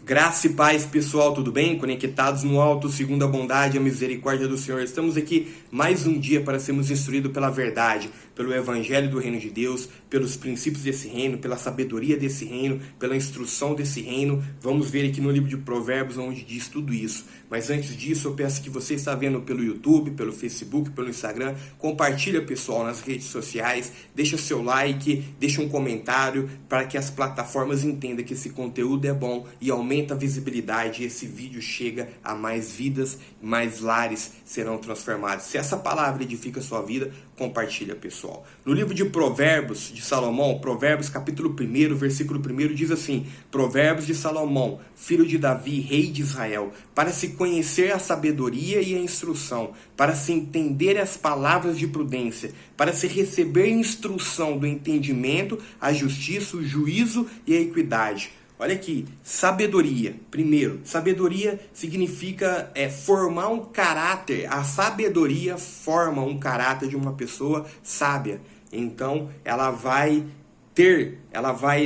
Graça e paz, pessoal, tudo bem? Conectados no alto, segundo a bondade e a misericórdia do Senhor. Estamos aqui mais um dia para sermos instruídos pela verdade, pelo evangelho do reino de Deus, pelos princípios desse reino, pela sabedoria desse reino, pela instrução desse reino. Vamos ver aqui no livro de Provérbios onde diz tudo isso. Mas antes disso, eu peço que você está vendo pelo YouTube, pelo Facebook, pelo Instagram, compartilha, pessoal, nas redes sociais, deixa seu like, deixa um comentário para que as plataformas entendam que esse conteúdo é bom e aumenta a visibilidade e esse vídeo chega a mais vidas, mais lares serão transformados. Se essa palavra edifica a sua vida, compartilha, pessoal. No livro de Provérbios de Salomão, Provérbios capítulo 1, versículo 1 diz assim: Provérbios de Salomão, filho de Davi, rei de Israel, para se conhecer a sabedoria e a instrução, para se entender as palavras de prudência, para se receber instrução do entendimento, a justiça, o juízo e a equidade. Olha aqui, sabedoria. Primeiro, sabedoria significa formar um caráter. A sabedoria forma um caráter de uma pessoa sábia. Então, ela vai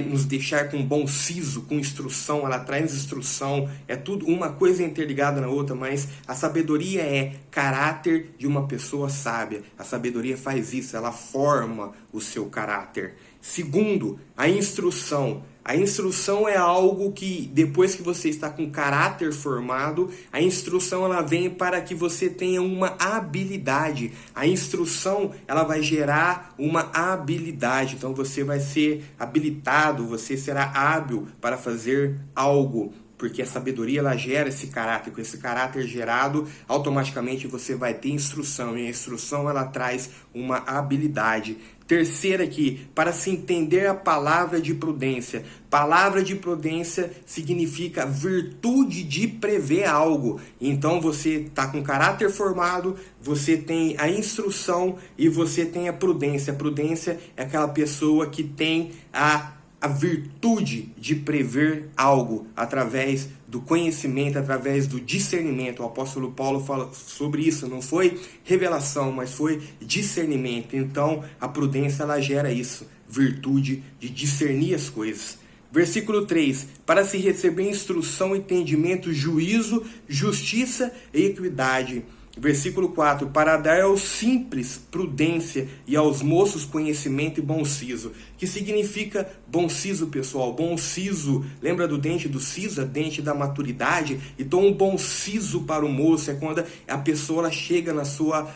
nos deixar com bom siso, com instrução, ela traz instrução, é tudo uma coisa interligada na outra, mas a sabedoria é caráter de uma pessoa sábia. A sabedoria faz isso, ela forma o seu caráter. Segundo, a instrução. A instrução é algo que, depois que você está com caráter formado, a instrução ela vem para que você tenha uma habilidade. A instrução ela vai gerar uma habilidade. Então você vai ser habilitado, você será hábil para fazer algo. Porque a sabedoria ela gera esse caráter. Com esse caráter gerado, automaticamente você vai ter instrução. E a instrução ela traz uma habilidade. Terceira aqui, para se entender a palavra de prudência. Palavra de prudência significa virtude de prever algo. Então você está com caráter formado, você tem a instrução e você tem a prudência. A prudência é aquela pessoa que tem a virtude de prever algo através do conhecimento, através do discernimento. O apóstolo Paulo fala sobre isso, não foi revelação, mas foi discernimento. Então, a prudência ela gera isso, virtude de discernir as coisas. Versículo 3, para se receber instrução, entendimento, juízo, justiça e equidade. Versículo 4, para dar aos simples prudência e aos moços conhecimento e bom siso. Que significa bom siso, pessoal? Bom siso, lembra do dente do siso, dente da maturidade? Então um bom siso para o moço é quando a pessoa ela chega na sua...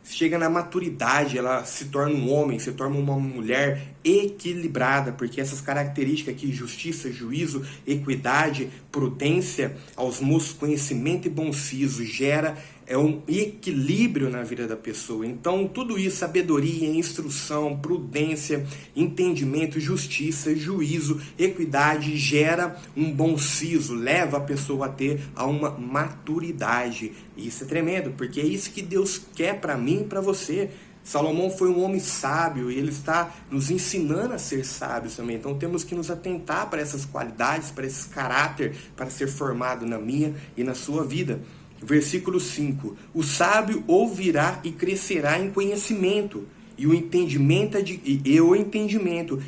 chega na maturidade, ela se torna um homem, se torna uma mulher equilibrada, porque essas características aqui, justiça, juízo, equidade, prudência, aos moços, conhecimento e bom siso, gera um equilíbrio na vida da pessoa. Então, tudo isso, sabedoria, instrução, prudência, entendimento, justiça, juízo, equidade, gera um bom siso, leva a pessoa a ter uma maturidade. E isso é tremendo, porque é isso que Deus quer para mim e para você. Salomão foi um homem sábio e ele está nos ensinando a ser sábios também. Então temos que nos atentar para essas qualidades, para esse caráter, para ser formado na minha e na sua vida. Versículo 5. O sábio ouvirá e crescerá em conhecimento, e o entendimento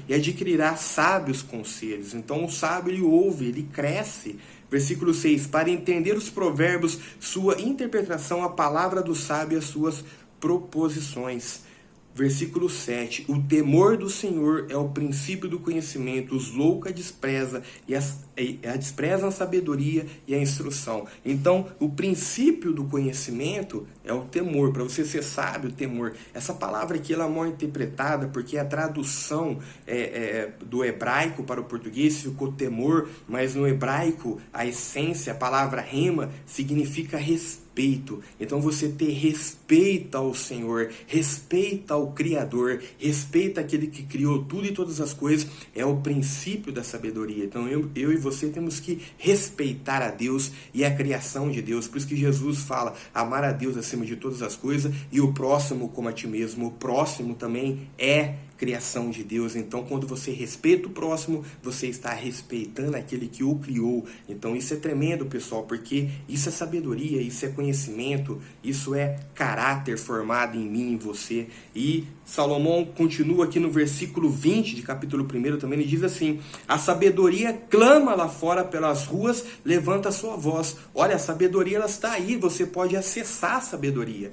e adquirirá sábios conselhos. Então o sábio ele ouve, ele cresce. Versículo 6. Para entender os provérbios, sua interpretação, a palavra do sábio e as suas proposições. Versículo 7. O temor do Senhor é o princípio do conhecimento. Os loucos desprezam a sabedoria e a instrução. Então, o princípio do conhecimento é o temor. Para você ser sábio, o temor. Essa palavra aqui ela é mal interpretada porque a tradução do hebraico para o português ficou temor, mas no hebraico a essência, a palavra rema, significa respeito. Então você ter respeito ao Senhor, respeito ao Criador, respeito àquele que criou tudo e todas as coisas, é o princípio da sabedoria. Então eu e você temos que respeitar a Deus e a criação de Deus. Por isso que Jesus fala, amar a Deus acima de todas as coisas e o próximo como a ti mesmo. O próximo também é criação de Deus. Então, quando você respeita o próximo, você está respeitando aquele que o criou. Então, isso é tremendo, pessoal, porque isso é sabedoria, isso é conhecimento, isso é caráter formado em mim, em você. E Salomão continua aqui no versículo 20 de capítulo 1 também, ele diz assim: a sabedoria clama lá fora pelas ruas, levanta a sua voz. Olha, a sabedoria, ela está aí, você pode acessar a sabedoria.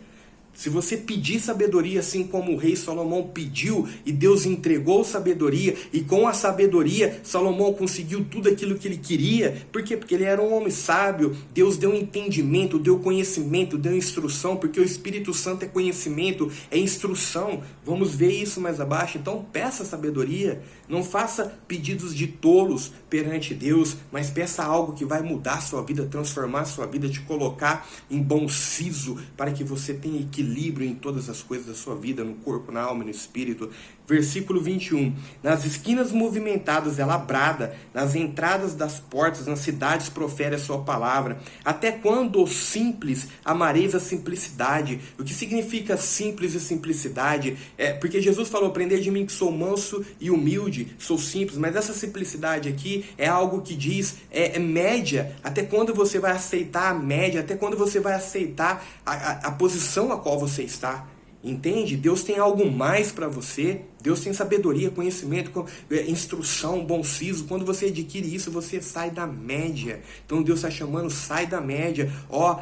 Se você pedir sabedoria, assim como o rei Salomão pediu, e Deus entregou sabedoria, e com a sabedoria, Salomão conseguiu tudo aquilo que ele queria. Por quê? Porque ele era um homem sábio. Deus deu entendimento, deu conhecimento, deu instrução, porque o Espírito Santo é conhecimento, é instrução. Vamos ver isso mais abaixo. Então peça sabedoria. Não faça pedidos de tolos perante Deus, mas peça algo que vai mudar a sua vida, transformar a sua vida, te colocar em bom siso, para que você tenha equilíbrio em todas as coisas da sua vida, no corpo, na alma e no espírito. Versículo 21. Nas esquinas movimentadas ela brada, nas entradas das portas, nas cidades profere a sua palavra. Até quando, os simples, amareis a simplicidade? O que significa simples e simplicidade? Porque Jesus falou: aprendei de mim que sou manso e humilde, sou simples. Mas essa simplicidade aqui é algo que diz, é média. Até quando você vai aceitar a média? Até quando você vai aceitar a posição a qual você está? Entende? Deus tem algo mais para você. Deus tem sabedoria, conhecimento, instrução, bom siso. Quando você adquire isso, você sai da média. Então Deus está chamando: sai da média.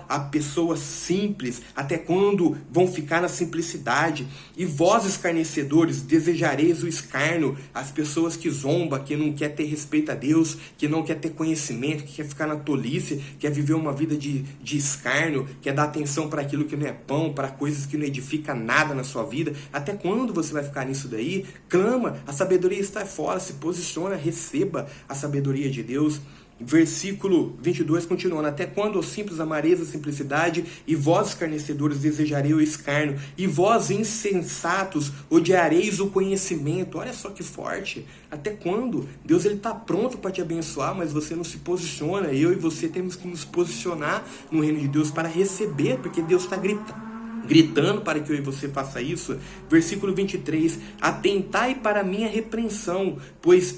A pessoa simples, até quando vão ficar na simplicidade? E vós, escarnecedores, desejareis o escárnio. As pessoas que zombam, que não quer ter respeito a Deus, que não quer ter conhecimento, que quer ficar na tolice, quer viver uma vida de escárnio, quer dar atenção para aquilo que não é pão, para coisas que não edificam nada na sua vida. Até quando você vai ficar nisso daí? Clama, a sabedoria está fora, se posiciona, receba a sabedoria de Deus. Versículo 22 continuando: até quando, os simples, amareis a simplicidade, e vós, escarnecedores, desejarei o escárnio, e vós, insensatos, odiareis o conhecimento. Olha só que forte. Até quando? Deus está pronto para te abençoar, mas você não se posiciona. Eu e você temos que nos posicionar no reino de Deus para receber, porque Deus está gritando para que eu e você faça isso. Versículo 23: atentai para a minha repreensão, pois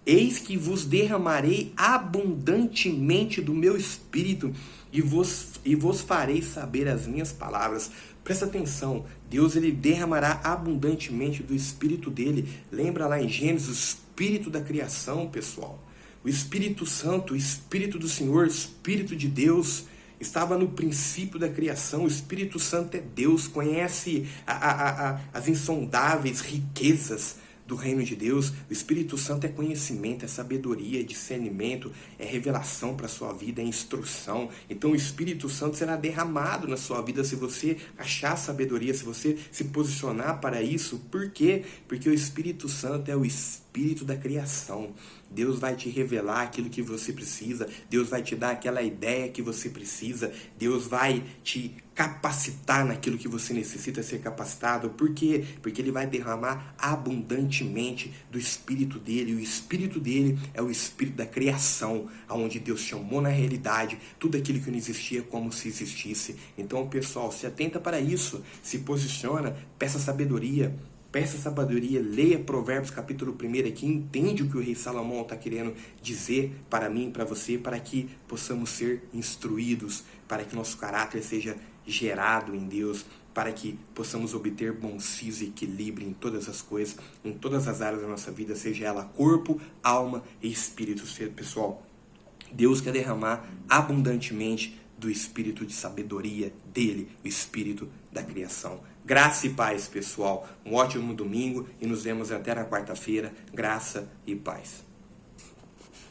eis que vos derramarei abundantemente do meu espírito, e vos farei saber as minhas palavras. Presta atenção, Deus, ele derramará abundantemente do espírito dele. Lembra lá em Gênesis, o espírito da criação, pessoal. O Espírito Santo, o Espírito do Senhor, o Espírito de Deus, estava no princípio da criação. O Espírito Santo é Deus, conhece as insondáveis riquezas do reino de Deus. O Espírito Santo é conhecimento, é sabedoria, é discernimento, é revelação para a sua vida, é instrução. Então o Espírito Santo será derramado na sua vida se você achar sabedoria, se você se posicionar para isso. Por quê? Porque o Espírito Santo é o Espírito da criação. Deus vai te revelar aquilo que você precisa. Deus vai te dar aquela ideia que você precisa. Deus vai te capacitar naquilo que você necessita ser capacitado. Por quê? Porque ele vai derramar abundantemente do Espírito dele. O Espírito dele é o Espírito da criação, onde Deus chamou na realidade tudo aquilo que não existia como se existisse. Então, pessoal, se atenta para isso. Se posiciona, peça sabedoria. Peça sabedoria, leia Provérbios capítulo 1 aqui, entende o que o rei Salomão está querendo dizer para mim e para você, para que possamos ser instruídos, para que nosso caráter seja gerado em Deus, para que possamos obter bom siso e equilíbrio em todas as coisas, em todas as áreas da nossa vida, seja ela corpo, alma e espírito. Pessoal, Deus quer derramar abundantemente do espírito de sabedoria dele, o espírito da criação. Graça e paz, pessoal. Um ótimo domingo e nos vemos até na quarta-feira. Graça e paz.